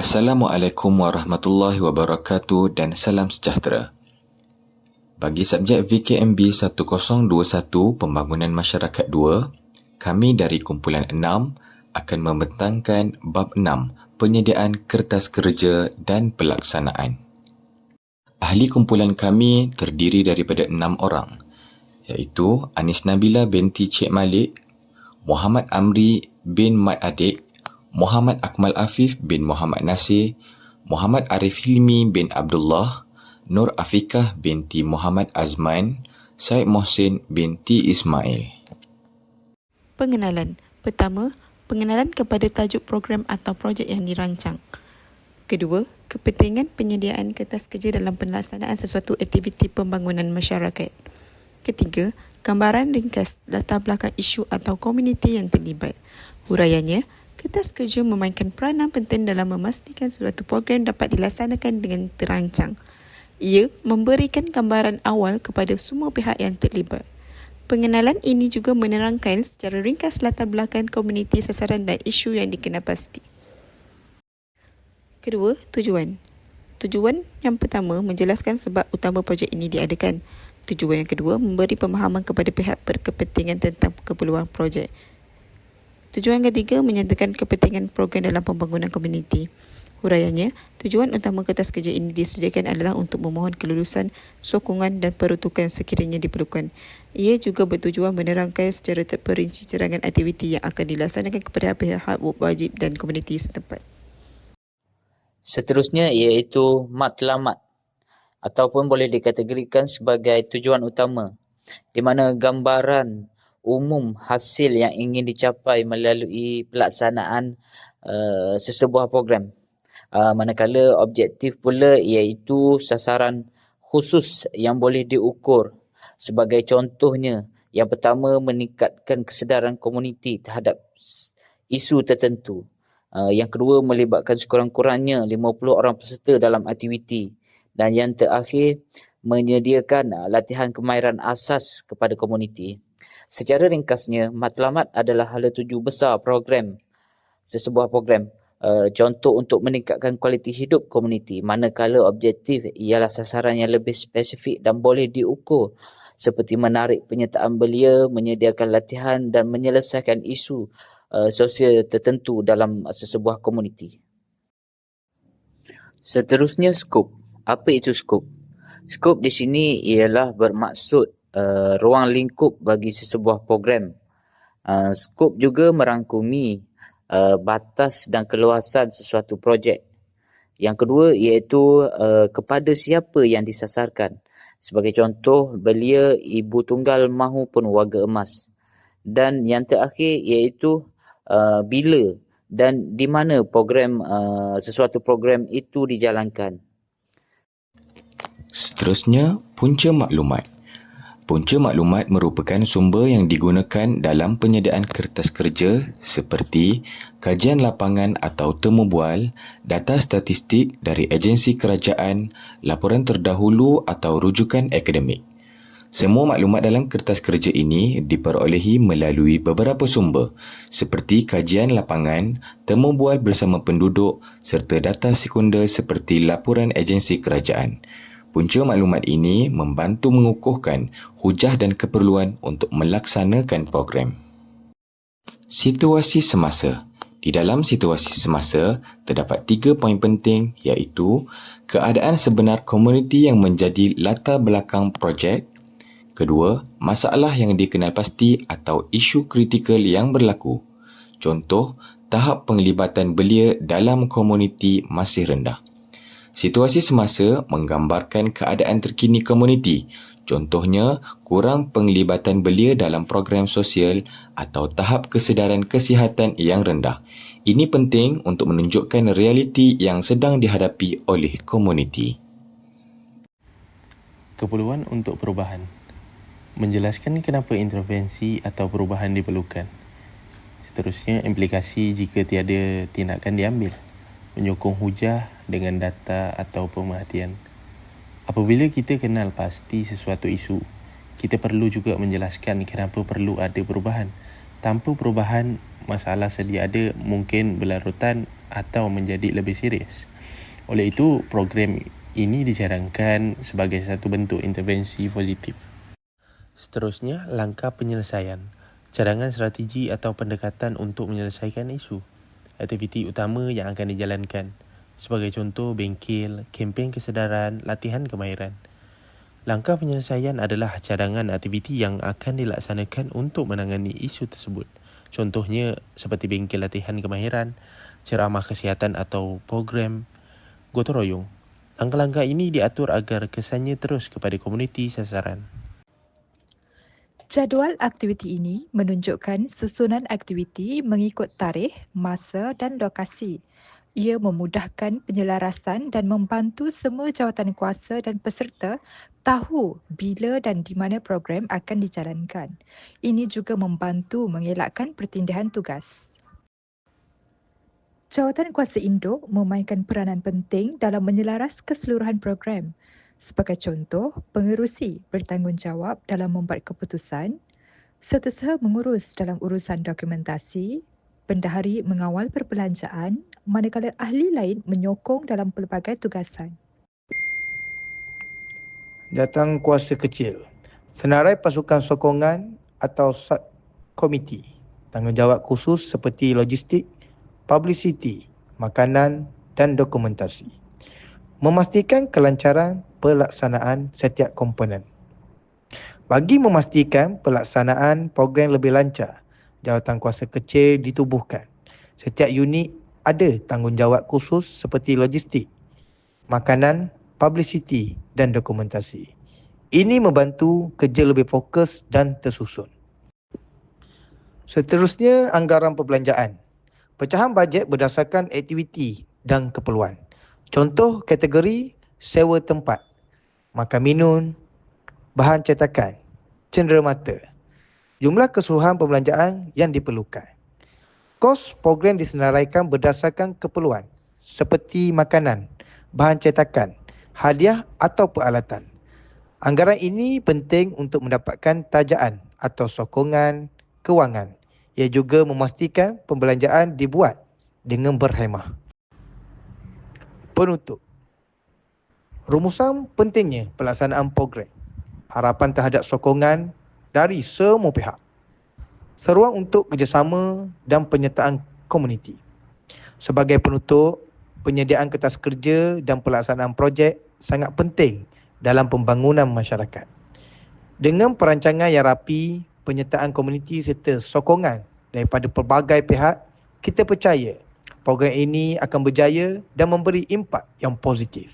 Assalamualaikum warahmatullahi wabarakatuh dan salam sejahtera. Bagi subjek VKMB 1021 Pembangunan Masyarakat 2, kami dari kumpulan 6 akan membentangkan bab 6 Penyediaan Kertas Kerja dan Pelaksanaan. Ahli kumpulan kami terdiri daripada 6 orang, iaitu Anis Nabila binti Cik Malik, Muhammad Amri bin Mat Adik, Muhammad Akmal Afif bin Muhammad Nasir, Muhammad Arif Hilmi bin Abdullah, Nur Afikah binti Muhammad Azman, Syed Mohsin binti Ismail. Pengenalan. Pertama, pengenalan kepada tajuk program atau projek yang dirancang. Kedua, kepentingan penyediaan kertas kerja dalam pelaksanaan sesuatu aktiviti pembangunan masyarakat. Ketiga, gambaran ringkas latar belakang isu atau komuniti yang terlibat. Huraiannya, kertas kerja memainkan peranan penting dalam memastikan suatu program dapat dilaksanakan dengan terancang. Ia memberikan gambaran awal kepada semua pihak yang terlibat. Pengenalan ini juga menerangkan secara ringkas latar belakang komuniti sasaran dan isu yang dikenal pasti. Kedua, tujuan. Tujuan yang pertama menjelaskan sebab utama projek ini diadakan. Tujuan yang kedua memberi pemahaman kepada pihak berkepentingan tentang keperluan projek. Tujuan ketiga menyatakan kepentingan program dalam pembangunan komuniti. Huraiannya, tujuan utama kertas kerja ini disediakan adalah untuk memohon kelulusan, sokongan dan peruntukan sekiranya diperlukan. Ia juga bertujuan menerangkan secara terperinci cerangan aktiviti yang akan dilaksanakan kepada pihak wajib dan komuniti setempat. Seterusnya iaitu matlamat ataupun boleh dikategorikan sebagai tujuan utama, di mana gambaran umum hasil yang ingin dicapai melalui pelaksanaan sesebuah program. Manakala objektif pula iaitu sasaran khusus yang boleh diukur. Sebagai contohnya, yang pertama meningkatkan kesedaran komuniti terhadap isu tertentu. Yang kedua melibatkan sekurang-kurangnya 50 orang peserta dalam aktiviti. Dan yang terakhir menyediakan latihan kemahiran asas kepada komuniti. Secara ringkasnya, matlamat adalah hala tuju besar sesebuah program. Contoh untuk meningkatkan kualiti hidup komuniti, manakala objektif ialah sasaran yang lebih spesifik dan boleh diukur, seperti menarik penyertaan belia, menyediakan latihan dan menyelesaikan isu sosial tertentu dalam sesebuah komuniti. Seterusnya, skop. Apa itu skop? Skop di sini ialah bermaksud ruang lingkup bagi sesebuah program. Skop juga merangkumi batas dan keluasan sesuatu projek. Yang kedua iaitu kepada siapa yang disasarkan. Sebagai contoh, belia, ibu tunggal mahupun warga emas. Dan yang terakhir iaitu bila dan di mana sesuatu program itu dijalankan. Seterusnya, punca maklumat. Punca maklumat merupakan sumber yang digunakan dalam penyediaan kertas kerja seperti kajian lapangan atau temu bual, data statistik dari agensi kerajaan, laporan terdahulu atau rujukan akademik. Semua maklumat dalam kertas kerja ini diperolehi melalui beberapa sumber seperti kajian lapangan, temu bual bersama penduduk serta data sekunder seperti laporan agensi kerajaan. Punca maklumat ini membantu mengukuhkan hujah dan keperluan untuk melaksanakan program. Situasi semasa. Di dalam situasi semasa, terdapat 3 poin penting iaitu keadaan sebenar komuniti yang menjadi latar belakang projek. Kedua, masalah yang dikenal pasti atau isu kritikal yang berlaku. Contoh, tahap penglibatan belia dalam komuniti masih rendah. Situasi semasa menggambarkan keadaan terkini komuniti. Contohnya, kurang penglibatan belia dalam program sosial atau tahap kesedaran kesihatan yang rendah. Ini penting untuk menunjukkan realiti yang sedang dihadapi oleh komuniti. Keperluan untuk perubahan. Menjelaskan kenapa intervensi atau perubahan diperlukan. Seterusnya, implikasi jika tiada tindakan diambil. Menyokong hujah dengan data atau pemerhatian. Apabila kita kenal pasti sesuatu isu, kita perlu juga menjelaskan kenapa perlu ada perubahan. Tanpa perubahan, masalah sedia ada mungkin berlarutan atau menjadi lebih serius. Oleh itu, program ini disarankan sebagai satu bentuk intervensi positif. Seterusnya, langkah penyelesaian. Cadangan strategi atau pendekatan untuk menyelesaikan isu. Aktiviti utama yang akan dijalankan. Sebagai contoh, bengkel, kempen kesedaran, latihan kemahiran. Langkah penyelesaian adalah cadangan aktiviti yang akan dilaksanakan untuk menangani isu tersebut. Contohnya seperti bengkel latihan kemahiran, ceramah kesihatan atau program gotong royong. Langkah-langkah ini diatur agar kesannya terus kepada komuniti sasaran. Jadual aktiviti ini menunjukkan susunan aktiviti mengikut tarikh, masa dan lokasi. Ia memudahkan penyelarasan dan membantu semua jawatankuasa dan peserta tahu bila dan di mana program akan dijalankan. Ini juga membantu mengelakkan pertindihan tugas. Jawatankuasa induk memainkan peranan penting dalam menyelaras keseluruhan program. Sebagai contoh, pengerusi bertanggungjawab dalam membuat keputusan, setiausaha mengurus dalam urusan dokumentasi, bendahari mengawal perbelanjaan, manakala ahli lain menyokong dalam pelbagai tugasan. Jawatankuasa kecil, senarai pasukan sokongan atau subkomiti, tanggungjawab khusus seperti logistik, publicity, makanan dan dokumentasi. Memastikan kelancaran pelaksanaan setiap komponen. Bagi memastikan pelaksanaan program lebih lancar, jawatankuasa kecil ditubuhkan. Setiap unit ada tanggungjawab khusus seperti logistik, makanan, publicity dan dokumentasi. Ini membantu kerja lebih fokus dan tersusun. Seterusnya, anggaran perbelanjaan. Pecahan bajet berdasarkan aktiviti dan keperluan. Contoh kategori sewa tempat, makan minum, bahan cetakan, cenderamata. Jumlah keseluruhan perbelanjaan yang diperlukan. Kos program disenaraikan berdasarkan keperluan seperti makanan, bahan cetakan, hadiah atau peralatan. Anggaran ini penting untuk mendapatkan tajaan atau sokongan kewangan. Ia juga memastikan pembelanjaan dibuat dengan berhemah. Penutup. Rumusan pentingnya pelaksanaan program. Harapan terhadap sokongan dari semua pihak. Seruan untuk kerjasama dan penyertaan komuniti. Sebagai penutup, penyediaan kertas kerja dan pelaksanaan projek sangat penting dalam pembangunan masyarakat. Dengan perancangan yang rapi, penyertaan komuniti serta sokongan daripada pelbagai pihak, kita percaya program ini akan berjaya dan memberi impak yang positif.